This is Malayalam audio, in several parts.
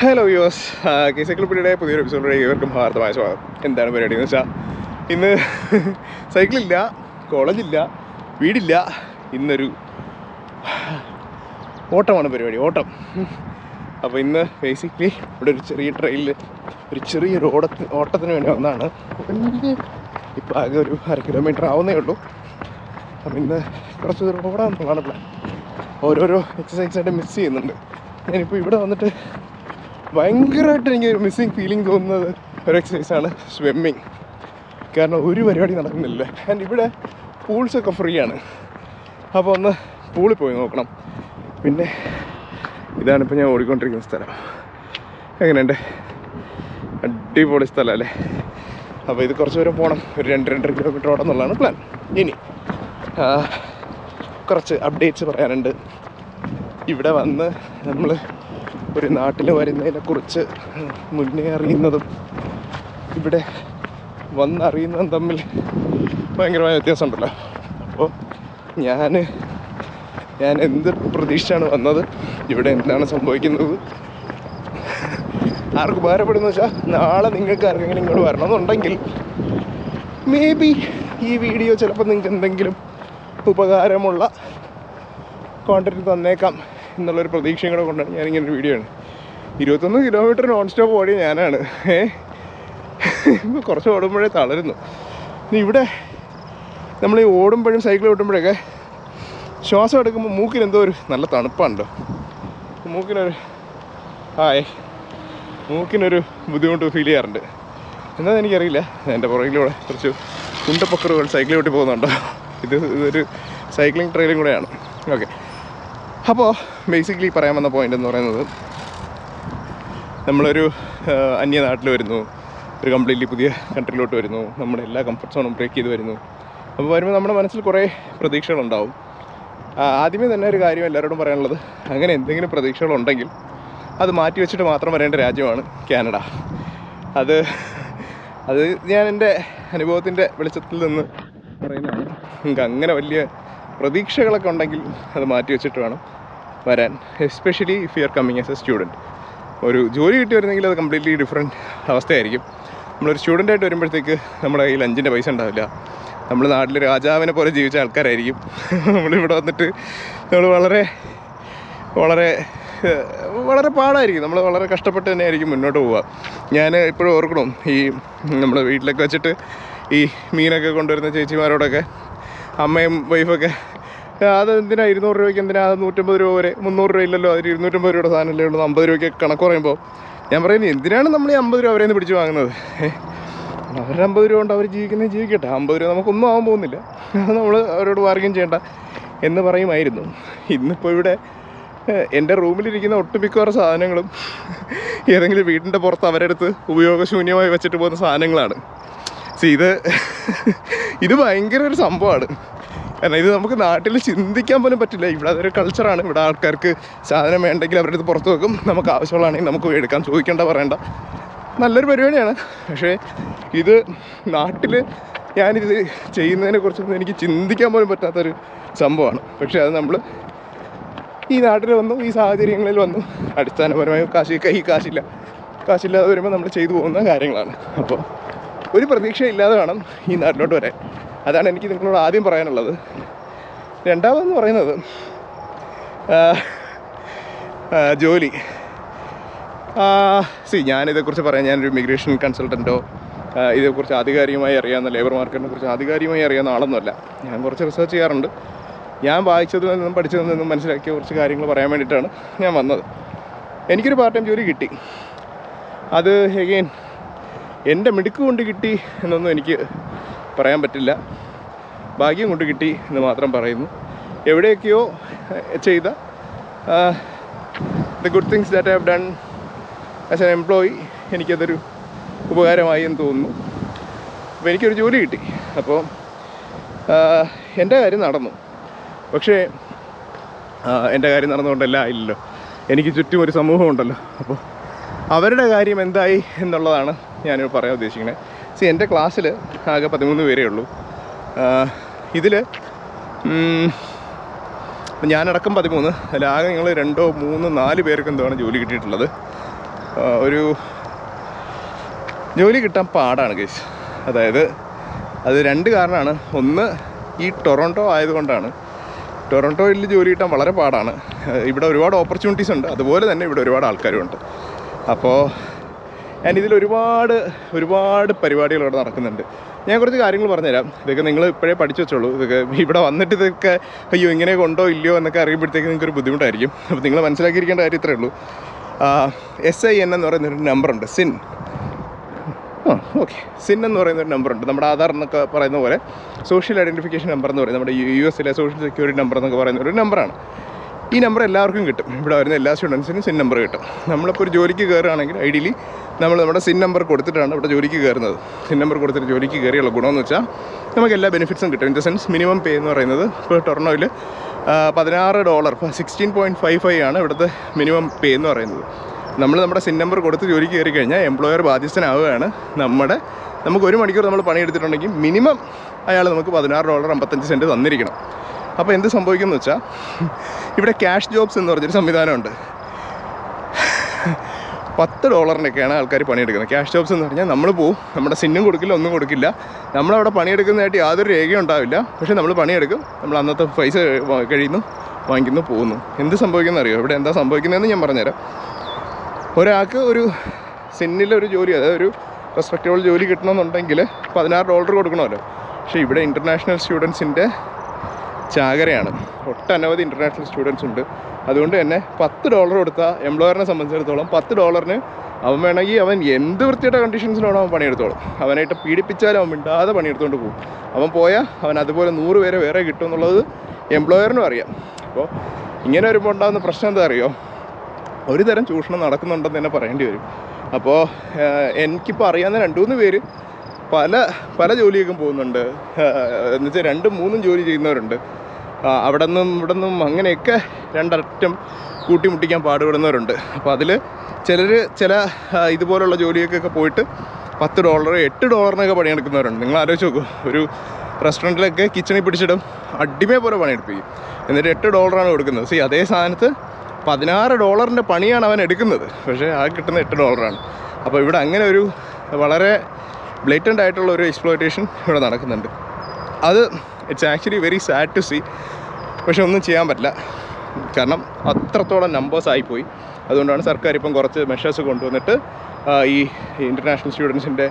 ഹലോ യോസ് സൈക്കിൾപ്പിടിയുടെ പുതിയൊരു എപ്പിസോഡിലേക്ക് ഇവർക്കും ഹാർദമായ സ്വാഗതം. എന്താണ് പരിപാടി എന്ന് വെച്ചാൽ ഇന്ന് സൈക്കിളില്ല, കോളേജില്ല, വീടില്ല. ഇന്നൊരു ഓട്ടമാണ് പരിപാടി, ഓട്ടം. അപ്പോൾ ഇന്ന് ബേസിക്കലി ഇവിടെ ഒരു ചെറിയ ട്രെയിനിൽ ഒരു ചെറിയൊരു ഓട്ടത്തിന് വേണ്ടി വന്നതാണ്. ഇപ്പോൾ ആകെ ഒരു 1/2 കിലോമീറ്റർ ആവുന്നേ ഉള്ളൂ. അപ്പം ഇന്ന് കുറച്ച് ദൂരം ഓടാമെന്നുള്ളതാണ് പ്ലാൻ. ഓരോരോ എക്സസൈസായിട്ട് മിസ് ചെയ്യുന്നുണ്ട്. ഞാനിപ്പോൾ ഇവിടെ വന്നിട്ട് ഭയങ്കരമായിട്ട് എനിക്ക് മിസ്സിങ് ഫീലിംഗ് തോന്നുന്നത് ഒരു എക്സസൈസാണ് സ്വിമ്മിങ്. കാരണം ഒരു പരിപാടി നടക്കുന്നില്ല. ആൻഡ് ഇവിടെ പൂൾസൊക്കെ ഫ്രീ ആണ്. അപ്പോൾ ഒന്ന് പൂളിൽ പോയി നോക്കണം. പിന്നെ ഇതാണിപ്പോൾ ഞാൻ ഓടിക്കൊണ്ടിരിക്കുന്ന സ്ഥലം. എങ്ങനെയുണ്ട്? അടിപൊളി സ്ഥലം അല്ലേ? അപ്പോൾ ഇത് കുറച്ച് ദൂരം പോകണം, ഒരു 2-2.5 കിലോമീറ്റർ ഓടം എന്നുള്ളതാണ് പ്ലാൻ. ഇനി കുറച്ച് അപ്ഡേറ്റ്സ് പറയാനുണ്ട്. ഇവിടെ വന്ന് നമ്മൾ ഒരു നാട്ടിൽ വരുന്നതിനെക്കുറിച്ച് മുന്നേ അറിയുന്നതും ഇവിടെ വന്നറിയുന്നതും തമ്മിൽ ഭയങ്കരമായ വ്യത്യാസമുണ്ടല്ലോ. അപ്പോൾ ഞാൻ എന്ത് പ്രതീക്ഷയാണ് വന്നത്, ഇവിടെ എന്താണ് സംഭവിക്കുന്നത്, ആർക്ക് ഉപകാരപ്പെടുന്ന വെച്ചാൽ നാളെ നിങ്ങൾക്ക് ആർക്കെങ്കിലും ഇങ്ങോട്ട് വരണമെന്നുണ്ടെങ്കിൽ മേ ബി ഈ വീഡിയോ ചിലപ്പോൾ നിങ്ങൾക്ക് എന്തെങ്കിലും ഉപകാരമുള്ള കോണ്ടന്റ് തന്നേക്കാം എന്നുള്ളൊരു പ്രതീക്ഷയും കൂടെ കൊണ്ടാണ് ഞാനിങ്ങനൊരു വീഡിയോ ആണ്. 21 കിലോമീറ്റർ നോൺ സ്റ്റോപ്പ് ഓടിയ ഞാനാണ്. ഇപ്പോൾ കുറച്ച് ഓടുമ്പോഴേ തളരുന്നു. ഇവിടെ നമ്മൾ ഈ ഓടുമ്പോഴും സൈക്കിൾ ഓടുമ്പോഴൊക്കെ ശ്വാസം എടുക്കുമ്പോൾ മൂക്കിനെന്തോ ഒരു നല്ല തണുപ്പാണല്ലോ. മൂക്കിനൊരു ബുദ്ധിമുട്ട് ഫീൽ ചെയ്യാറുണ്ട്. എന്താണെന്ന് എനിക്കറിയില്ല. എൻ്റെ പുറകിലൂടെ കുറച്ച് കുണ്ടപ്പക്കറുകൾ സൈക്കിൾ ഓട്ടി പോകുന്നുണ്ടോ. ഇതൊരു സൈക്ലിംഗ് ട്രെയിലും കൂടെയാണ്. ഓക്കെ, അപ്പോൾ ബേസിക്കലി പറയാൻ വന്ന പോയിൻ്റ് എന്ന് പറയുന്നത്, നമ്മളൊരു അന്യനാട്ടിൽ വരുന്നു, ഒരു കംപ്ലീറ്റ്ലി പുതിയ കൺട്രിയിലോട്ട് വരുന്നു, നമ്മുടെ എല്ലാ കംഫർട്ട് സോണും ബ്രേക്ക് ചെയ്ത് വരുന്നു. അപ്പോൾ വരുമ്പോൾ നമ്മുടെ മനസ്സിൽ കുറേ പ്രതീക്ഷകളുണ്ടാവും. ആദ്യമേ തന്നെ ഒരു കാര്യം എല്ലാവരോടും പറയാനുള്ളത്, അങ്ങനെ എന്തെങ്കിലും പ്രതീക്ഷകളുണ്ടെങ്കിൽ അത് മാറ്റി വെച്ചിട്ട് മാത്രം വരേണ്ട രാജ്യമാണ് കാനഡ. അത് ഞാൻ എൻ്റെ അനുഭവത്തിൻ്റെ വെളിച്ചത്തിൽ നിന്ന് പറയുന്നതാണ്. നിങ്ങൾക്ക് അങ്ങനെ വലിയ പ്രതീക്ഷകളൊക്കെ ഉണ്ടെങ്കിൽ അത് മാറ്റി വെച്ചിട്ട് വേണം വരാൻ. Especially if you are coming as A student. ഒരു ജോലി കിട്ടി വരുന്നെങ്കിൽ അത് കംപ്ലീറ്റ്ലി ഡിഫറെൻറ്റ് അവസ്ഥയായിരിക്കും. നമ്മളൊരു സ്റ്റുഡൻ്റായിട്ട് വരുമ്പോഴത്തേക്ക് നമ്മുടെ കയ്യിൽ 5 പൈസ ഉണ്ടാവില്ല. നമ്മൾ നാട്ടിൽ രാജാവിനെ പോലെ ജീവിച്ച ആൾക്കാരായിരിക്കും. നമ്മളിവിടെ വന്നിട്ട് നമ്മൾ വളരെ വളരെ വളരെ പാടായിരിക്കും. നമ്മൾ വളരെ കഷ്ടപ്പെട്ട് തന്നെ ആയിരിക്കും മുന്നോട്ട് പോവുക. ഞാൻ ഇപ്പോഴും ഓർക്കണം, ഈ നമ്മുടെ വീട്ടിലൊക്കെ വെച്ചിട്ട് ഈ മീനൊക്കെ കൊണ്ടുവരുന്ന ചേച്ചിമാരോടൊക്കെ, അമ്മയും വൈഫൊക്കെ, അതെന്തിനാ 200 രൂപയ്ക്ക് എന്തിനാ, അത് 150 രൂപ വരെ, 300 രൂപ ഇല്ലല്ലോ, അതിൽ 250 രൂപയുടെ സാധനമല്ലേ ഉള്ളൂ, 50 രൂപയ്ക്ക് കണക്ക് പറയുമ്പോൾ ഞാൻ പറയുന്നത്, എന്തിനാണ് നമ്മൾ ഈ 50 രൂപ അവരെ നിന്ന് പിടിച്ച് വാങ്ങുന്നത്? അവരുടെ 50 രൂപ കൊണ്ട് അവർ ജീവിക്കട്ടെ. 50 രൂപ നമുക്കൊന്നും ആവാൻ പോകുന്നില്ല. നമ്മൾ അവരോട് ബാർഗൈൻ ചെയ്യേണ്ട എന്ന് പറയുമായിരുന്നു. ഇന്നിപ്പോൾ ഇവിടെ എൻ്റെ റൂമിലിരിക്കുന്ന ഒട്ടുമിക്കവാറും സാധനങ്ങളും ഏതെങ്കിലും വീടിൻ്റെ പുറത്ത് അവരെടുത്ത് ഉപയോഗശൂന്യമായി വെച്ചിട്ട് പോകുന്ന സാധനങ്ങളാണ്. ഇത് ഭയങ്കര ഒരു സംഭവമാണ്. കാരണം ഇത് നമുക്ക് നാട്ടിൽ ചിന്തിക്കാൻ പോലും പറ്റില്ല. ഇവിടെ അതൊരു കൾച്ചറാണ്. ഇവിടെ ആൾക്കാർക്ക് സാധനം വേണ്ടെങ്കിൽ അവരുടെ അടുത്ത് പുറത്ത് വെക്കും. നമുക്ക് ആവശ്യമുള്ളതാണെങ്കിൽ നമുക്ക് എടുക്കാൻ, ചോദിക്കേണ്ട, പറയേണ്ട. നല്ലൊരു പരിപാടിയാണ്. പക്ഷേ ഇത് നാട്ടിൽ ഞാനിത് ചെയ്യുന്നതിനെ കുറിച്ചൊന്നും എനിക്ക് ചിന്തിക്കാൻ പോലും പറ്റാത്തൊരു സംഭവമാണ്. പക്ഷേ അത് നമ്മൾ ഈ നാട്ടിൽ വന്നു, ഈ സാഹചര്യങ്ങളിൽ വന്നു, അടിസ്ഥാനപരമായി കാശില്ലാതെ വരുമ്പോൾ നമ്മൾ ചെയ്തു പോകുന്ന കാര്യങ്ങളാണ്. അപ്പോൾ ഒരു പ്രതീക്ഷയില്ലാതെ വേണം ഈ നാട്ടിലോട്ട് വരാൻ. അതാണ് എനിക്ക് നിങ്ങളോട് ആദ്യം പറയാനുള്ളത്. രണ്ടാമതെന്ന് പറയുന്നത് ജോലി. ഞാനിതേക്കുറിച്ച് പറയാൻ, ഞാനൊരു ഇമിഗ്രേഷൻ കൺസൾട്ടൻറ്റോ ഇതേക്കുറിച്ച് ആധികാരികമായി അറിയാവുന്ന, ലേബർ മാർക്കറ്റിനെ കുറിച്ച് ആധികാരികമായി അറിയാവുന്ന ആളൊന്നുമല്ല. ഞാൻ കുറച്ച് റിസർച്ച് ചെയ്യാറുണ്ട്. ഞാൻ വായിച്ചതിൽ നിന്നും പഠിച്ചതിൽ നിന്നും മനസ്സിലാക്കിയ കുറച്ച് കാര്യങ്ങൾ പറയാൻ വേണ്ടിയിട്ടാണ് ഞാൻ വന്നത്. എനിക്കൊരു പാർട്ട് ടൈം ജോലി കിട്ടി. അത് എഗെയിൻ എൻ്റെ മിടുക്ക് കൊണ്ട് കിട്ടി എന്നൊന്നും എനിക്ക് പറയാൻ പറ്റില്ല. ഭാഗ്യം കൊണ്ട് കിട്ടി എന്ന് മാത്രം പറയുന്നു. എവിടെയൊക്കെയോ ചെയ്ത the good things that I have done as an employee, എനിക്കതൊരു ഉപകാരമായി എന്ന് തോന്നുന്നു. അപ്പോൾ എനിക്കൊരു ജോലി കിട്ടി. അപ്പോൾ എൻ്റെ കാര്യം നടന്നു. പക്ഷേ എൻ്റെ കാര്യം നടന്നുകൊണ്ടല്ല ആയില്ലല്ലോ. എനിക്ക് ചുറ്റും ഒരു സമൂഹമുണ്ടല്ലോ. അപ്പോൾ അവരുടെ കാര്യം എന്തായി എന്നുള്ളതാണ് ഞാൻ പറയാൻ ഉദ്ദേശിക്കുന്നത്. എൻ്റെ ക്ലാസ്സിൽ ആകെ 13 പേരേ ഉള്ളൂ. ഇതിൽ ഞാനടക്കം 13. അതിലാകെ നിങ്ങൾ 2, 3, 4 പേർക്ക് എന്താണ് ജോലി കിട്ടിയിട്ടുള്ളത്. ഒരു ജോലി കിട്ടാൻ പാടാണ് ഗൈസ്. അതായത് അത് രണ്ട് കാരണമാണ്. ഒന്ന്, ഈ ടൊറൻറ്റോ ആയതുകൊണ്ടാണ്. ടൊറൻറ്റോയിൽ ജോലി കിട്ടാൻ വളരെ പാടാണ്. ഇവിടെ ഒരുപാട് ഓപ്പർച്യൂണിറ്റീസ് ഉണ്ട്, അതുപോലെ തന്നെ ഇവിടെ ഒരുപാട് ആൾക്കാരുമുണ്ട്. അപ്പോൾ ഇതിൽ ഒരുപാട് പരിപാടികൾ ഇവിടെ നടക്കുന്നുണ്ട്. ഞാൻ കുറച്ച് കാര്യങ്ങൾ പറഞ്ഞുതരാം. ഇതൊക്കെ നിങ്ങൾ ഇപ്പോഴേ പഠിച്ചു വെച്ചോളൂ. ഇതൊക്കെ ഇവിടെ വന്നിട്ട് ഇതൊക്കെ അയ്യോ ഇങ്ങനെ കൊണ്ടോ ഇല്ലയോ എന്നൊക്കെ അറിയുമ്പോഴത്തേക്ക് നിങ്ങൾക്കൊരു ബുദ്ധിമുട്ടായിരിക്കും. അപ്പോൾ നിങ്ങൾ മനസ്സിലാക്കിയിരിക്കേണ്ട കാര്യം ഇത്രയേ ഉള്ളൂ. SIN എന്ന് പറയുന്നൊരു നമ്പറുണ്ട്, സിൻ. സിൻ എന്ന് പറയുന്നൊരു നമ്പറുണ്ട്. നമ്മുടെ ആധാർ എന്നൊക്കെ പറയുന്ന പോലെ സോഷ്യൽ ഐഡൻറ്റിഫിക്കേഷൻ നമ്പർ എന്ന് പറയുന്നത് നമ്മുടെ US സോഷ്യൽ സെക്യൂരിറ്റി നമ്പർ എന്നൊക്കെ പറയുന്ന ഒരു നമ്പറാണ്. ഈ നമ്പർ എല്ലാവർക്കും കിട്ടും. ഇവിടെ വരുന്ന എല്ലാ സ്റ്റുഡൻസിനും സിൻ നമ്പർ കിട്ടും. നമ്മളിപ്പോൾ ഒരു ജോലിക്ക് കയറുകയാണെങ്കിൽ ഐഡിയലി നമ്മൾ നമ്മുടെ സിൻ നമ്പർ കൊടുത്തിട്ടാണ് ഇവിടെ ജോലിക്ക് കയറുന്നത്. സിൻ നമ്പർ കൊടുത്തിട്ട് ജോലിക്ക് കയറിയുള്ള ഗുണമെന്ന് വെച്ചാൽ നമുക്ക് എല്ലാ ബെനിഫിറ്റ്സും കിട്ടും. ഇൻ ദ സെൻസ് മിനിമം പേ എന്ന് പറയുന്നത് ഇപ്പോൾ ടൊറൻറ്റോയിൽ $16, $16.55 ആണ് ഇവിടുത്തെ മിനിമം പേ എന്ന് പറയുന്നത്. നമ്മുടെ സിൻ നമ്പർ കൊടുത്ത് ജോലിക്ക് കയറി കഴിഞ്ഞാൽ എംപ്ലോയർ ബാധ്യസ്ഥനാവുകയാണ്. നമുക്ക് 1 മണിക്കൂർ നമ്മൾ പണിയെടുത്തിട്ടുണ്ടെങ്കിൽ മിനിമം അയാൾ നമുക്ക് $16.55 തന്നിരിക്കണം. അപ്പോൾ എന്ത് സംഭവിക്കുമെന്ന് വെച്ചാൽ ഇവിടെ ക്യാഷ് ജോബ്സ് എന്ന് പറഞ്ഞൊരു സംവിധാനമുണ്ട്. $10 ആൾക്കാർ പണിയെടുക്കുന്നത്. ക്യാഷ് ജോബ്സ് എന്ന് പറഞ്ഞാൽ നമ്മൾ പോവും, നമ്മുടെ സിന്നും കൊടുക്കില്ല, ഒന്നും കൊടുക്കില്ല. നമ്മളവിടെ പണിയെടുക്കുന്നതായിട്ട് യാതൊരു രേഖയും ഉണ്ടാവില്ല. പക്ഷേ നമ്മൾ പണിയെടുക്കും, നമ്മൾ അന്നത്തെ പൈസ കഴിയുന്നു, വാങ്ങിക്കുന്നു, പോകുന്നു. എന്ത് സംഭവിക്കുന്നത് അറിയോ? ഇവിടെ എന്താ സംഭവിക്കുന്നതെന്ന് ഞാൻ പറഞ്ഞുതരാം. ഒരാൾക്ക് ഒരു സിന്നിലൊരു ജോലി, അതായത് ഒരു റെസ്പെക്റ്റബിൾ ജോലി കിട്ടണമെന്നുണ്ടെങ്കിൽ $16 കൊടുക്കണമല്ലോ. പക്ഷേ ഇവിടെ ഇൻ്റർനാഷണൽ സ്റ്റുഡൻസിൻ്റെ ചാകരയാണ്. ഒട്ടനവധി ഇൻ്റർനാഷണൽ സ്റ്റുഡൻസ് ഉണ്ട്. അതുകൊണ്ട് തന്നെ $10 കൊടുത്താൽ എംപ്ലോയറിനെ സംബന്ധിച്ചിടത്തോളം $10 അവൻ വേണമെങ്കിൽ അവൻ എന്ത് വൃത്തിയുടെ കണ്ടീഷൻസിലാണോ അവൻ പണിയെടുത്തോളും. അവനായിട്ട് പീഡിപ്പിച്ചാലും അവൻ മിണ്ടാതെ പണിയെടുത്തുകൊണ്ട് പോകും. അവൻ പോയാൽ അവൻ അതുപോലെ 100 പേരെ വേറെ കിട്ടും എന്നുള്ളത് എംപ്ലോയറിനും അറിയാം. അപ്പോൾ ഇങ്ങനെ വരുമ്പോൾ ഉണ്ടാകുന്ന പ്രശ്നം എന്താ അറിയോ? ഒരു തരം ചൂഷണം നടക്കുന്നുണ്ടെന്ന് തന്നെ പറയേണ്ടി വരും. അപ്പോൾ എനിക്കിപ്പോൾ അറിയാവുന്ന 2-3 പേര് പല ജോലിയൊക്കെ പോകുന്നുണ്ട്. എന്നുവെച്ചാൽ 2-3 ജോലി ചെയ്യുന്നവരുണ്ട്. അവിടെ നിന്നും അങ്ങനെയൊക്കെ രണ്ടറ്റം കൂട്ടിമുട്ടിക്കാൻ പാടുപെടുന്നവരുണ്ട്. അപ്പോൾ അതിൽ ചില ഇതുപോലുള്ള ജോലിയൊക്കെ പോയിട്ട് $10, $8 പണിയെടുക്കുന്നവരുണ്ട്. നിങ്ങൾ ആലോചിച്ച് നോക്കൂ, ഒരു റെസ്റ്റോറൻറ്റിലൊക്കെ കിച്ചണിൽ പിടിച്ചിടും, അടിമയെ പോലെ പണിയെടുപ്പിക്കും, എന്നിട്ട് $8 കൊടുക്കുന്നത്. അതേ സ്ഥാനത്ത് $16 പണിയാണ് അവൻ എടുക്കുന്നത്, പക്ഷേ ആ കിട്ടുന്ന $8. അപ്പോൾ ഇവിടെ അങ്ങനെ ഒരു വളരെ ബ്ലേറ്റൻ്റ് ആയിട്ടുള്ള ഒരു എക്സ്പ്ലോയിറ്റേഷൻ ഇവിടെ നടക്കുന്നുണ്ട്. അത് it's actually very sad to see. പക്ഷെ ഒന്നും ചെയ്യാൻ പറ്റില്ല, കാരണം അത്രത്തോളം നമ്പേഴ്സായിപ്പോയി. അതുകൊണ്ടാണ് സർക്കാർ ഇപ്പം കുറച്ച് മെഷേഴ്സ് കൊണ്ടുവന്നിട്ട് ഈ ഇൻ്റർനാഷണൽ സ്റ്റുഡൻസിൻ്റെ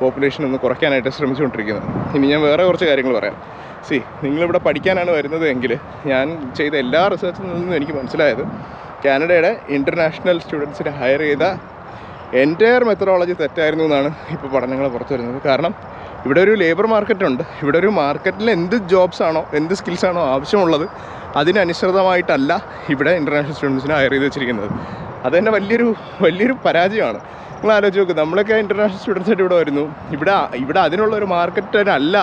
പോപ്പുലേഷൻ ഒന്ന് കുറയ്ക്കാനായിട്ട് ശ്രമിച്ചുകൊണ്ടിരിക്കുന്നത്. ഇനി ഞാൻ വേറെ കുറച്ച് കാര്യങ്ങൾ പറയാം. നിങ്ങളിവിടെ പഠിക്കാനാണ് വരുന്നത് എങ്കിൽ, ഞാൻ ചെയ്ത എല്ലാ റിസർച്ചിൽ നിന്നും എനിക്ക് മനസ്സിലായത് കാനഡയുടെ ഇൻ്റർനാഷണൽ സ്റ്റുഡൻസിനെ ഹയർ ചെയ്ത എൻറ്റയർ മെത്തഡോളജി തെറ്റായിരുന്നു എന്നാണ് ഇപ്പോൾ പഠനങ്ങൾ പുറത്തു വരുന്നത്. കാരണം ഇവിടെ ഒരു ലേബർ മാർക്കറ്റുണ്ട്. ഇവിടെ ഒരു മാർക്കറ്റിൽ എന്ത് ജോബ്സാണോ എന്ത് സ്കിൽസാണോ ആവശ്യമുള്ളത് അതിനനുസൃതമായിട്ടല്ല ഇവിടെ ഇൻ്റർനാഷണൽ സ്റ്റുഡൻസിനെ ഹയർ ചെയ്ത് വെച്ചിരിക്കുന്നത്. അത് തന്നെ വലിയൊരു പരാജയമാണ്. നിങ്ങൾ ആലോചിച്ച് നോക്ക്, നമ്മളൊക്കെ ഇൻ്റർനാഷണൽ സ്റ്റുഡൻസായിട്ട് ഇവിടെ വരുന്നു. ഇവിടെ അതിനുള്ളൊരു മാർക്കറ്റല്ല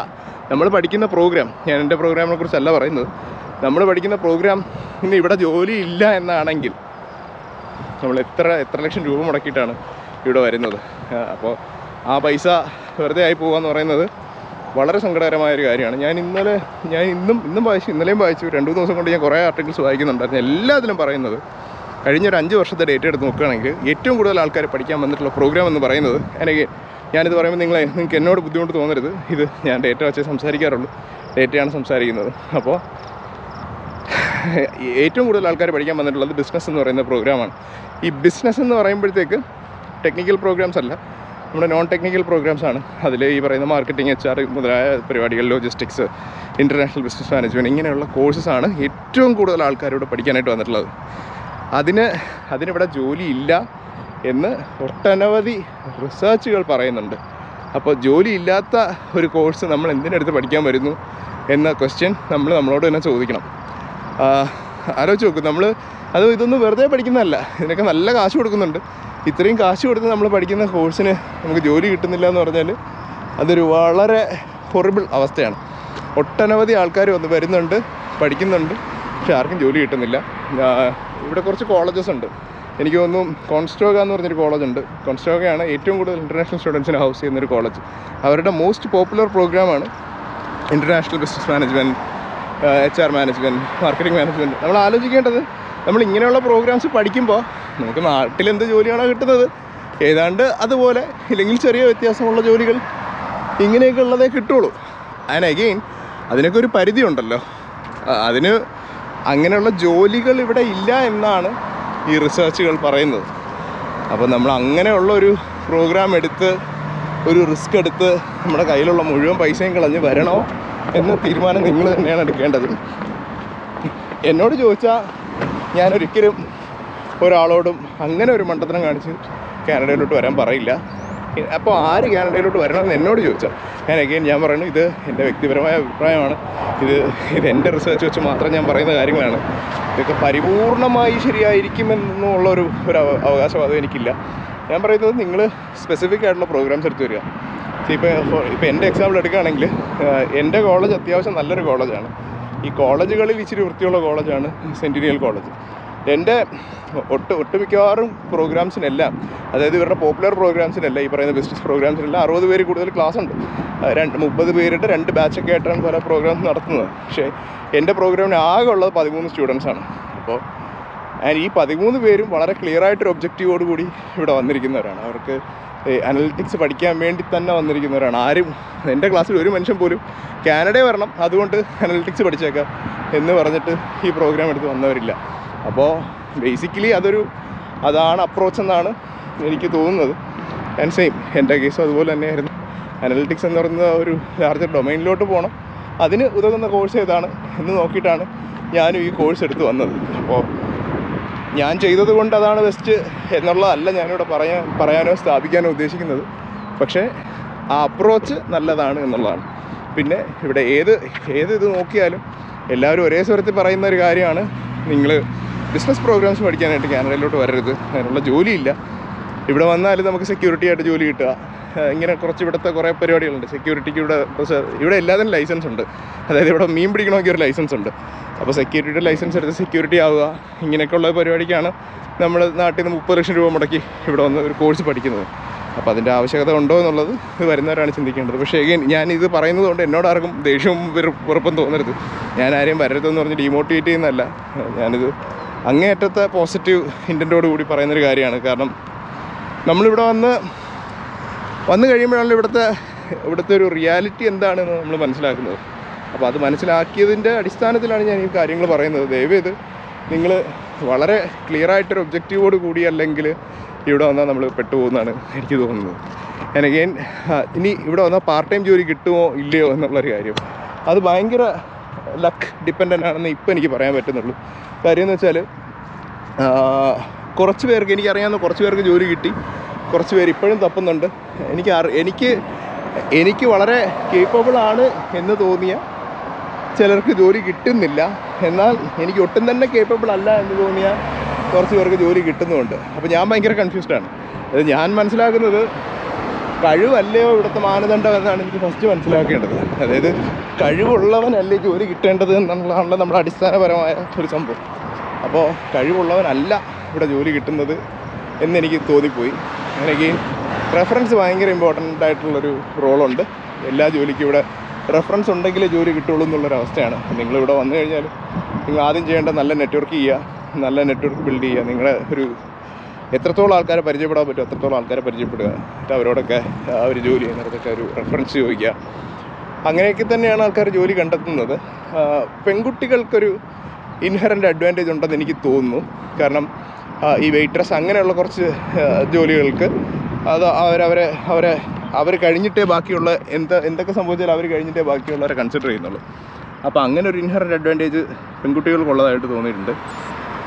നമ്മൾ പഠിക്കുന്ന പ്രോഗ്രാം. ഞാൻ എൻ്റെ പ്രോഗ്രാമിനെ കുറിച്ചല്ല പറയുന്നത്. നമ്മൾ പഠിക്കുന്ന പ്രോഗ്രാം ഇന്ന് ഇവിടെ ജോലി ഇല്ല എന്നാണെങ്കിൽ നമ്മൾ എത്ര ലക്ഷം രൂപ മുടക്കിയിട്ടാണ് ഇവിടെ വരുന്നത്. അപ്പോൾ ആ പൈസ വെറുതെ ആയി പോകുകയെന്ന് പറയുന്നത് വളരെ സങ്കടകരമായൊരു കാര്യമാണ്. ഞാൻ ഇന്നും വായിച്ചു, ഇന്നലെയും വായിച്ചു. 2-3 ദിവസം കൊണ്ട് ഞാൻ കുറേ ആർട്ടിക്കിൾസ് വായിക്കുന്നുണ്ടായിരുന്നു. എല്ലാത്തിലും പറയുന്നത് കഴിഞ്ഞൊരു 5 വർഷത്തെ ഡേറ്റ എടുത്ത് നോക്കുകയാണെങ്കിൽ ഏറ്റവും കൂടുതൽ ആൾക്കാർ പഠിക്കാൻ വന്നിട്ടുള്ള പ്രോഗ്രാം എന്ന് പറയുന്നത്, ഞാനിത് പറയുമ്പോൾ നിങ്ങൾക്ക് എന്നോട് ബുദ്ധിമുട്ട് തോന്നരുത്, ഇത് ഞാൻ ഡേറ്റ വെച്ച് സംസാരിക്കാറുള്ളൂ, ഡേറ്റയാണ് സംസാരിക്കുന്നത്. അപ്പോൾ ഏറ്റവും കൂടുതൽ ആൾക്കാർ പഠിക്കാൻ വന്നിട്ടുള്ളത് ബിസിനസ് എന്ന് പറയുന്ന പ്രോഗ്രാമാണ്. ഈ ബിസിനസ് എന്ന് പറയുമ്പോഴത്തേക്ക് ടെക്നിക്കൽ പ്രോഗ്രാംസ് അല്ല, നമ്മുടെ നോൺ ടെക്നിക്കൽ പ്രോഗ്രാംസാണ്. അതിൽ ഈ പറയുന്ന മാർക്കറ്റിംഗ്, HR മുതലായ പരിപാടികൾ, ലോജിസ്റ്റിക്സ്, ഇൻ്റർനാഷണൽ ബിസിനസ് മാനേജ്മെൻറ്റ്, ഇങ്ങനെയുള്ള കോഴ്സസാണ് ഏറ്റവും കൂടുതൽ ആൾക്കാരോട് പഠിക്കാനായിട്ട് വന്നിട്ടുള്ളത്. അതിനിവിടെ ജോലിയില്ല എന്ന് ഒട്ടനവധി റിസർച്ചുകൾ പറയുന്നുണ്ട്. അപ്പോൾ ജോലിയില്ലാത്ത ഒരു കോഴ്സ് നമ്മൾ എന്തിനെടുത്ത് പഠിക്കാൻ വരുന്നു എന്ന ക്വസ്റ്റ്യൻ നമ്മളോട് തന്നെ ചോദിക്കണം. ആലോചിച്ച് നോക്കും, ഇതൊന്നും വെറുതെ പഠിക്കുന്നതല്ല, ഇതിനൊക്കെ നല്ല കാശ് കൊടുക്കുന്നുണ്ട്. ഇത്രയും കാശ് കൊടുത്ത് നമ്മൾ പഠിക്കുന്ന കോഴ്സിന് നമുക്ക് ജോലി കിട്ടുന്നില്ല എന്ന് പറഞ്ഞാൽ അതൊരു വളരെ ഹൊറിബിൾ അവസ്ഥയാണ്. ഒട്ടനവധി ആൾക്കാർ വരുന്നുണ്ട്, പഠിക്കുന്നുണ്ട്, പക്ഷെ ആർക്കും ജോലി കിട്ടുന്നില്ല. ഇവിടെ കുറച്ച് കോളേജസ് ഉണ്ട്. എനിക്ക് തോന്നുന്നു കോൺസ്റ്റോഗ എന്ന് പറഞ്ഞൊരു കോളേജുണ്ട്. കോൺസ്റ്റോഗയാണ് ഏറ്റവും കൂടുതൽ ഇൻ്റർനാഷണൽ സ്റ്റുഡൻസിനെ ഹൗസ് ചെയ്യുന്നൊരു കോളേജ്. അവരുടെ മോസ്റ്റ് പോപ്പുലർ പ്രോഗ്രാമാണ് international business management, HR management, marketing management. നമ്മൾ ആലോചിക്കേണ്ടത് നമ്മൾ ഇങ്ങനെയുള്ള പ്രോഗ്രാംസ് പഠിക്കുമ്പോൾ നമുക്ക് നാട്ടിലെന്ത് ജോലിയാണോ കിട്ടുന്നത് ഏതാണ്ട് അതുപോലെ, ഇല്ലെങ്കിൽ ചെറിയ വ്യത്യാസമുള്ള ജോലികൾ ഇങ്ങനെയൊക്കെ ഉള്ളതേ കിട്ടുള്ളൂ. ആൻഡ് അഗെയിൻ അതിനൊക്കെ ഒരു പരിധി ഉണ്ടല്ലോ. അതിന് അങ്ങനെയുള്ള ജോലികൾ ഇവിടെ ഇല്ല എന്നാണ് ഈ റിസർച്ചുകൾ പറയുന്നത്. അപ്പോൾ നമ്മൾ അങ്ങനെയുള്ള ഒരു പ്രോഗ്രാം എടുത്ത് ഒരു റിസ്ക് എടുത്ത് നമ്മുടെ കയ്യിലുള്ള മുഴുവൻ പൈസയും കളഞ്ഞ് വരണോ എന്ന തീരുമാനം നിങ്ങൾ തന്നെയാണ് എടുക്കേണ്ടത്. എന്നോട് ചോദിച്ചാൽ ഞാനൊരിക്കലും ഒരാളോടും അങ്ങനെ ഒരു മണ്ടത്തരം കാണിച്ച് കാനഡയിലോട്ട് വരാൻ പറയില്ല. അപ്പോൾ ആര് കാനഡയിലോട്ട് വരണമെന്ന് എന്നോട് ചോദിച്ചാൽ ഞാൻ പറയുന്നു ഇത് എൻ്റെ വ്യക്തിപരമായ അഭിപ്രായമാണ്, ഇത് എൻ്റെ റിസർച്ച് വെച്ച് മാത്രം ഞാൻ പറയുന്ന കാര്യങ്ങളാണ്. ഇതൊക്കെ പരിപൂർണമായി ശരിയായിരിക്കുമെന്നുള്ളൊരു അവകാശവാദം എനിക്കില്ല. ഞാൻ പറയുന്നത് നിങ്ങൾ സ്പെസിഫിക് ആയിട്ടുള്ള പ്രോഗ്രാംസ് എടുത്ത് വരിക. ഇപ്പോൾ എൻ്റെ എക്സാമ്പിൾ എടുക്കുകയാണെങ്കിൽ എൻ്റെ കോളേജ് അത്യാവശ്യം നല്ലൊരു കോളേജാണ്. ഈ കോളേജുകളിൽ ഇച്ചിരി വൃത്തിയുള്ള കോളേജാണ് സെൻറ്റിനിയൽ കോളേജ്. എൻ്റെ ഒട്ടുമിക്കവാറും പ്രോഗ്രാംസിനെല്ലാം, അതായത് ഇവരുടെ പോപ്പുലർ പ്രോഗ്രാംസിനെല്ലാം, ഈ പറയുന്ന ബിസിനസ് പ്രോഗ്രാംസിനെല്ലാം 60 പേര് കൂടുതൽ ക്ലാസ് ഉണ്ട്. 30 പേരുടെ 2 ബാച്ചൊക്കെ ആയിട്ടാണ് പല പ്രോഗ്രാംസ് നടത്തുന്നത്. പക്ഷേ എൻ്റെ പ്രോഗ്രാമിന് ആകെ ഉള്ളത് 13 സ്റ്റുഡൻസാണ്. അപ്പോൾ ഈ 13 പേരും വളരെ ക്ലിയറായിട്ടൊരു ഒബ്ജക്റ്റീവോട് കൂടി ഇവിടെ വന്നിരിക്കുന്നവരാണ്. അവർക്ക് അനലിറ്റിക്സ് പഠിക്കാൻ വേണ്ടി തന്നെ വന്നിരിക്കുന്നവരാണ്. ആരും എൻ്റെ ക്ലാസ്സിൽ ഒരു മനുഷ്യൻ പോലും കാനഡയിൽ വരണം അതുകൊണ്ട് അനലിറ്റിക്സ് പഠിച്ചേക്കാം എന്ന് പറഞ്ഞിട്ട് ഈ പ്രോഗ്രാം എടുത്ത് വന്നവരില്ല. അപ്പോൾ ബേസിക്കലി അതാണ് അപ്രോച്ച് എന്നാണ് എനിക്ക് തോന്നുന്നത്. ആൻഡ് സെയിം എൻ്റെ കേസും അതുപോലെ തന്നെയായിരുന്നു. അനലിറ്റിക്സ് എന്ന് പറയുന്ന ഒരു ലാർജർ ഡൊമൈനിലോട്ട് പോകണം, അതിന് ഉതകുന്ന കോഴ്സ് ഏതാണ് എന്ന് നോക്കിയിട്ടാണ് ഞാനും ഈ കോഴ്സ് എടുത്ത് വന്നത്. അപ്പോൾ ഞാൻ ചെയ്തത് കൊണ്ട് അതാണ് ബെസ്റ്റ് എന്നുള്ളതല്ല ഞാനിവിടെ പറയാനോ സ്ഥാപിക്കാനോ ഉദ്ദേശിക്കുന്നത്. പക്ഷേ ആ അപ്രോച്ച് നല്ലതാണ് എന്നുള്ളതാണ്. പിന്നെ ഇവിടെ ഏത് ഇത് നോക്കിയാലും എല്ലാവരും ഒരേ സ്വരത്തിൽ പറയുന്ന ഒരു കാര്യമാണ്, നിങ്ങൾ ബിസിനസ് പ്രോഗ്രാംസ് പഠിക്കാനായിട്ട് കാനഡയിലോട്ട് വരരുത്, അതിനുള്ള ജോലിയില്ല. ഇവിടെ വന്നാൽ നമുക്ക് സെക്യൂരിറ്റി ആയിട്ട് ജോലി കിട്ടുക, ഇങ്ങനെ ഇവിടുത്തെ കുറേ പരിപാടികളുണ്ട്. സെക്യൂരിറ്റിക്ക് ഇവിടെ എല്ലാത്തിനും ലൈസൻസ് ഉണ്ട്. അതായത് ഇവിടെ മീൻ പിടിക്കണമെങ്കിൽ ഒരു ലൈസൻസ് ഉണ്ട്. അപ്പോൾ സെക്യൂരിറ്റിയുടെ ലൈസൻസ് എടുത്ത് സെക്യൂരിറ്റി ആവുക, ഇങ്ങനെയൊക്കെയുള്ള പരിപാടിക്കാണ് നമ്മൾ നാട്ടിൽ നിന്ന് 30 ലക്ഷം രൂപ മുടക്കി ഇവിടെ വന്ന് ഒരു കോഴ്സ് പഠിക്കുന്നത്. അപ്പോൾ അതിൻ്റെ ആവശ്യകത ഉണ്ടോ എന്നുള്ളത് ഇത് വരുന്നവരാണ് ചിന്തിക്കേണ്ടത്. പക്ഷേ ഞാനിത് പറയുന്നത് കൊണ്ട് എന്നോട് ആർക്കും ദേഷ്യവും വെറുപ്പും തോന്നരുത്. ഞാൻ ആരെയും വരരുതെന്ന് പറഞ്ഞ് ഡീമോട്ടിവേറ്റ് ചെയ്യുന്നതല്ല. ഞാനിത് അങ്ങേയറ്റത്തെ പോസിറ്റീവ് ഇൻറ്റൻറ്റോട് കൂടി പറയുന്നൊരു കാര്യമാണ്. കാരണം നമ്മളിവിടെ വന്നു കഴിയുമ്പോഴാണ് ഇവിടുത്തെ ഒരു റിയാലിറ്റി എന്താണെന്ന് നമ്മൾ മനസ്സിലാക്കുന്നത്. അപ്പോൾ അത് മനസ്സിലാക്കിയതിൻ്റെ അടിസ്ഥാനത്തിലാണ് ഞാൻ ഈ കാര്യങ്ങൾ പറയുന്നത്. ദയവേത് നിങ്ങൾ വളരെ ക്ലിയറായിട്ടൊരു ഒബ്ജക്റ്റീവോട് കൂടി അല്ലെങ്കിൽ ഇവിടെ വന്നാൽ നമ്മൾ പെട്ടുപോകുന്നതാണ് എനിക്ക് തോന്നുന്നത്. അഗെയിൻ ഇനി ഇവിടെ വന്നാൽ പാർട്ട് ടൈം ജോലി കിട്ടുമോ ഇല്ലയോ എന്നുള്ളൊരു കാര്യം അത് ഭയങ്കര ലക്ക് ഡിപ്പെൻഡൻ്റ് ആണെന്ന് ഇപ്പോൾ എനിക്ക് പറയാൻ പറ്റുന്നുള്ളൂ. കാര്യം എന്ന് വെച്ചാൽ കുറച്ച് പേർക്ക്, എനിക്കറിയാവുന്ന കുറച്ച് പേർക്ക് ജോലി കിട്ടി, കുറച്ച് പേര് ഇപ്പോഴും തപ്പുന്നുണ്ട്. എനിക്ക് വളരെ കേപ്പബിളാണ് എന്ന് തോന്നിയ ചിലർക്ക് ജോലി കിട്ടുന്നില്ല. എന്നാൽ എനിക്ക് ഒട്ടും തന്നെ കേപ്പബിൾ അല്ല എന്ന് തോന്നിയ കുറച്ച് പേർക്ക് ജോലി കിട്ടുന്നുമുണ്ട്. അപ്പോൾ ഞാൻ ഭയങ്കര കൺഫ്യൂസ്ഡാണ്. അത് ഞാൻ മനസ്സിലാക്കുന്നത് കഴിവല്ലയോ ഇവിടുത്തെ മാനദണ്ഡം എന്നാണ് എനിക്ക് ഫസ്റ്റ് മനസ്സിലാക്കേണ്ടത്. അതായത് കഴിവുള്ളവനല്ലേ ജോലി കിട്ടേണ്ടത് എന്നുള്ളതാണല്ലോ നമ്മുടെ അടിസ്ഥാനപരമായ ഒരു സംഭവം. അപ്പോൾ കഴിവുള്ളവനല്ല ഇവിടെ ജോലി കിട്ടുന്നത് എന്നെനിക്ക് തോന്നിപ്പോയി. എനിക്ക് റെഫറൻസ് ഭയങ്കര ഇമ്പോർട്ടൻ്റ് ആയിട്ടുള്ളൊരു റോളുണ്ട്. എല്ലാ ജോലിക്കും ഇവിടെ റെഫറൻസ് ഉണ്ടെങ്കിലേ ജോലി കിട്ടുള്ളൂ എന്നുള്ളൊരവസ്ഥയാണ്. നിങ്ങളിവിടെ വന്നു കഴിഞ്ഞാൽ നിങ്ങൾ ആദ്യം ചെയ്യേണ്ട നല്ല നെറ്റ്വർക്ക് ബിൽഡ് ചെയ്യുക. നിങ്ങളെ എത്രത്തോളം ആൾക്കാരെ പരിചയപ്പെടാൻ പറ്റും അത്രത്തോളം ആൾക്കാരെ പരിചയപ്പെടുക. എന്നിട്ട് അവരോടൊക്കെ അവർ ജോലി ചെയ്യുന്നിടത്തൊക്കെ ഒരു റെഫറൻസ് ചോദിക്കുക. അങ്ങനെയൊക്കെ തന്നെയാണ് ആൾക്കാർ ജോലി കണ്ടെത്തുന്നത്. പെൺകുട്ടികൾക്കൊരു ഇൻഹറൻ്റ് അഡ്വാൻറ്റേജ് ഉണ്ടെന്ന് എനിക്ക് തോന്നുന്നു. കാരണം ഈ വെയിട്രസ് അങ്ങനെയുള്ള കുറച്ച് ജോലികൾക്ക് അത് അവർ കഴിഞ്ഞിട്ടേ ബാക്കിയുള്ള എന്തൊക്കെ സംഭവിച്ചാലും അവർ കഴിഞ്ഞിട്ടേ ബാക്കിയുള്ളവരെ കൺസിഡർ ചെയ്യുന്നുള്ളൂ. അപ്പോൾ അങ്ങനെ ഒരു ഇൻഹറൻ്റ് അഡ്വാൻറ്റേജ് പെൺകുട്ടികൾക്കുള്ളതായിട്ട് തോന്നിയിട്ടുണ്ട്.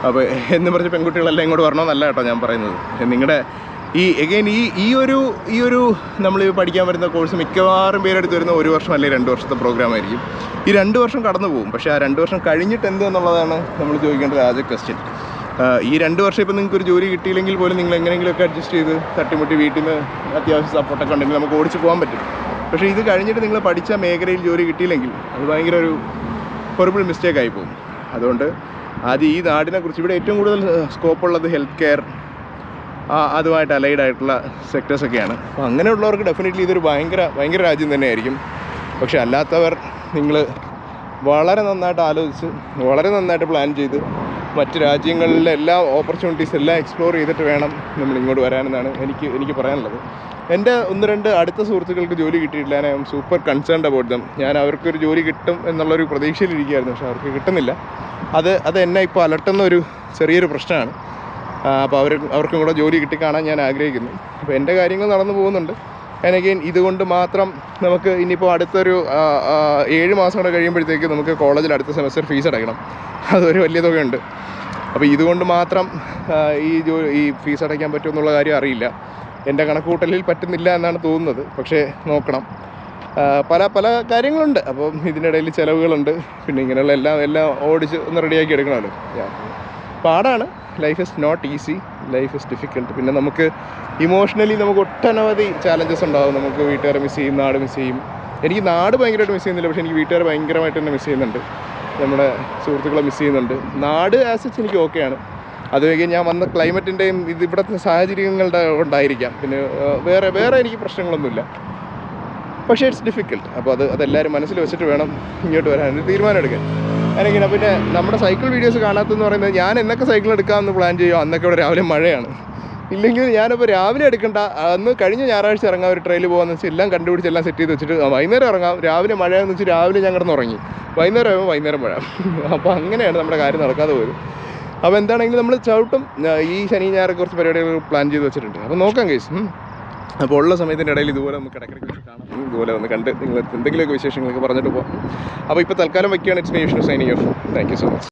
അപ്പോൾ എന്ന് പറഞ്ഞ് പെൺകുട്ടികളെല്ലാം ഇങ്ങോട്ട് വരണമെന്നല്ല കേട്ടോ ഞാൻ പറയുന്നത്. നിങ്ങളുടെ ഈ ഒരു നമ്മൾ പഠിക്കാൻ വരുന്ന കോഴ്സ് മിക്കവാറും പേരെടുത്ത് വരുന്ന 1 വർഷം അല്ലെങ്കിൽ 2 വർഷത്തെ പ്രോഗ്രാം ആയിരിക്കും. ഈ 2 വർഷം കടന്നു പോകും. പക്ഷേ ആ 2 വർഷം കഴിഞ്ഞിട്ട് എന്ത് എന്നുള്ളതാണ് നമ്മൾ ചോദിക്കേണ്ട ആദ്യ ക്വസ്റ്റ്യൻ. ഈ 2 വർഷം ഇപ്പോൾ നിങ്ങൾക്ക് ഒരു ജോലി കിട്ടിയില്ലെങ്കിൽ പോലും നിങ്ങൾ എങ്ങനെയെങ്കിലുമൊക്കെ അഡ്ജസ്റ്റ് ചെയ്ത് തട്ടിമുട്ടി വീട്ടിൽ നിന്ന് അത്യാവശ്യം സപ്പോർട്ടൊക്കെ ഉണ്ടെങ്കിൽ നമുക്ക് ഓടിച്ച് പോകാൻ പറ്റും. പക്ഷേ ഇത് കഴിഞ്ഞിട്ട് നിങ്ങൾ പഠിച്ച മേഖലയിൽ ജോലി കിട്ടിയില്ലെങ്കിൽ അത് ഭയങ്കര ഒരു ഹൊറിബിൾ മിസ്റ്റേക്ക് ആയി പോകും. അതുകൊണ്ട് ആദ്യം ഈ നാടിനെക്കുറിച്ച് ഇവിടെ ഏറ്റവും കൂടുതൽ സ്കോപ്പുള്ളത് ഹെൽത്ത് കെയർ അതുമായിട്ട് അലൈഡ് ആയിട്ടുള്ള സെക്ടേഴ്സൊക്കെയാണ്. അപ്പോൾ അങ്ങനെയുള്ളവർക്ക് ഡെഫിനറ്റ്ലി ഇതൊരു ഭയങ്കര രാജ്യം തന്നെയായിരിക്കും. പക്ഷേ അല്ലാത്തവർ നിങ്ങൾ വളരെ നന്നായിട്ട് ആലോചിച്ച് വളരെ നന്നായിട്ട് പ്ലാൻ ചെയ്ത് മറ്റ് രാജ്യങ്ങളിലെ എല്ലാ ഓപ്പർച്യൂണിറ്റീസ് എല്ലാം എക്സ്പ്ലോർ ചെയ്തിട്ട് വേണം നമ്മൾ ഇങ്ങോട്ട് വരാനെന്നാണ് എനിക്ക് പറയാനുള്ളത്. എൻ്റെ 1-2 അടുത്ത സുഹൃത്തുക്കൾക്ക് ജോലി കിട്ടിയിട്ടില്ല. I M super concerned about them. ഞാൻ അവർക്കൊരു ജോലി കിട്ടും എന്നുള്ളൊരു പ്രതീക്ഷയിലിരിക്കുകയായിരുന്നു, പക്ഷേ അവർക്ക് കിട്ടുന്നില്ല. അത് എന്നെ ഇപ്പോൾ അലട്ടുന്ന ഒരു ചെറിയൊരു പ്രശ്നമാണ്. അപ്പോൾ അവർക്കും കൂടെ ജോലി കിട്ടിക്കാണാൻ ഞാൻ ആഗ്രഹിക്കുന്നു. അപ്പോൾ എൻ്റെ കാര്യങ്ങൾ നടന്നു പോകുന്നുണ്ട്. എനിക്ക് ഇതുകൊണ്ട് മാത്രം നമുക്ക് ഇനിയിപ്പോൾ അടുത്തൊരു 7 മാസം കൂടെ കഴിയുമ്പോഴത്തേക്ക് നമുക്ക് കോളേജിൽ അടുത്ത സെമസ്റ്റർ ഫീസ് അടയ്ക്കണം. അതൊരു വലിയ തുകയുണ്ട്. അപ്പോൾ ഇതുകൊണ്ട് മാത്രം ഈ ഫീസ് അടയ്ക്കാൻ പറ്റുമെന്നുള്ള കാര്യം അറിയില്ല. എൻ്റെ കണക്കുകൂട്ടലിൽ പറ്റുന്നില്ല എന്നാണ് തോന്നുന്നത്. പക്ഷേ നോക്കണം. പല കാര്യങ്ങളുണ്ട്. അപ്പം ഇതിനിടയിൽ ചിലവുകളുണ്ട്. പിന്നെ ഇങ്ങനെയുള്ള എല്ലാം ഓടിച്ച് ഒന്ന് റെഡിയാക്കി എടുക്കണമല്ലോ. പാടാണ്. Life is not easy, life is difficult. പിന്നെ നമുക്ക് ഇമോഷണലി നമുക്ക് ഒട്ടനവധി ചാലഞ്ചസ് ഉണ്ടാകും. നമുക്ക് വീട്ടുകാരെ മിസ് ചെയ്യും, നാട് മിസ് ചെയ്യും. എനിക്ക് നാട് ഭയങ്കരമായിട്ട് മിസ് ചെയ്യുന്നില്ല, പക്ഷേ എനിക്ക് വീട്ടുകാരെ ഭയങ്കരമായിട്ട് തന്നെ മിസ് ചെയ്യുന്നുണ്ട്. നമ്മുടെ സുഹൃത്തുക്കളെ മിസ് ചെയ്യുന്നുണ്ട്. നാട് ആസച്ച് എനിക്ക് ഓക്കെയാണ്. അത് കഴിഞ്ഞ് ഞാൻ വന്ന ക്ലൈമറ്റിൻ്റെയും ഇവിടുത്തെ സാഹചര്യങ്ങളുടെ ഉണ്ടായിരിക്കാം. പിന്നെ വേറെ എനിക്ക് പ്രശ്നങ്ങളൊന്നുമില്ല. പക്ഷേ ഇറ്റ്സ് ഡിഫിക്കൽട്ട്. അപ്പോൾ അതെല്ലാവരും മനസ്സിൽ വെച്ചിട്ട് വേണം ഇങ്ങോട്ട് വരാൻ ഒരു തീരുമാനം എടുക്കാൻ. അല്ലെങ്കിൽ പിന്നെ നമ്മുടെ സൈക്കിൾ വീഡിയോസ് കാണാത്തതെന്ന് പറയുന്നത്, ഞാൻ എന്നൊക്കെ സൈക്കിൾ എടുക്കാമെന്ന് പ്ലാൻ ചെയ്യുമോ അന്നൊക്കെ ഇവിടെ രാവിലെ മഴയാണ്. ഇല്ലെങ്കിൽ ഞാനിപ്പോൾ രാവിലെ എടുക്കണ്ട, അന്ന് കഴിഞ്ഞ ഞായറാഴ്ച ഇറങ്ങാം, ഒരു ട്രെയിൽ പോകാമെന്ന് വെച്ചാൽ എല്ലാം കണ്ടുപിടിച്ച് എല്ലാം സെറ്റ് ചെയ്ത് വെച്ചിട്ട് വൈകുന്നേരം ഇറങ്ങാം. രാവിലെ മഴയെന്ന് വെച്ചാൽ രാവിലെ ഞാൻ കിടന്ന് ഉറങ്ങി, വൈകുന്നേരം ആകുമ്പോൾ വൈകുന്നേരം മഴ. അപ്പോൾ അങ്ങനെയാണ് നമ്മുടെ കാര്യം നടക്കാതെ പോയത്. അപ്പോൾ എന്താണെങ്കിലും നമ്മൾ ചവിട്ടും. ഈ ശനി ഞായറൊക്കെ കുറച്ച് പരിപാടികൾ പ്ലാൻ ചെയ്ത് വെച്ചിട്ടുണ്ട്. അപ്പോൾ നോക്കാം ഗൈസ്. അപ്പോൾ ഉള്ള സമയത്തിൻ്റെ ഇടയിൽ ഇതുപോലെ നമുക്ക് ഇടയ്ക്കിടയ്ക്ക് വെച്ച് കാണാം. ഇതുപോലെ ഒന്ന് കണ്ട് നിങ്ങൾ എന്തെങ്കിലുമൊക്കെ വിശേഷങ്ങളൊക്കെ പറഞ്ഞിട്ട് പോകാം. അപ്പോൾ ഇപ്പോൾ തൽക്കാലം വയ്ക്കുകയാണ്. It's me Vishnu signing off. Thank you so much.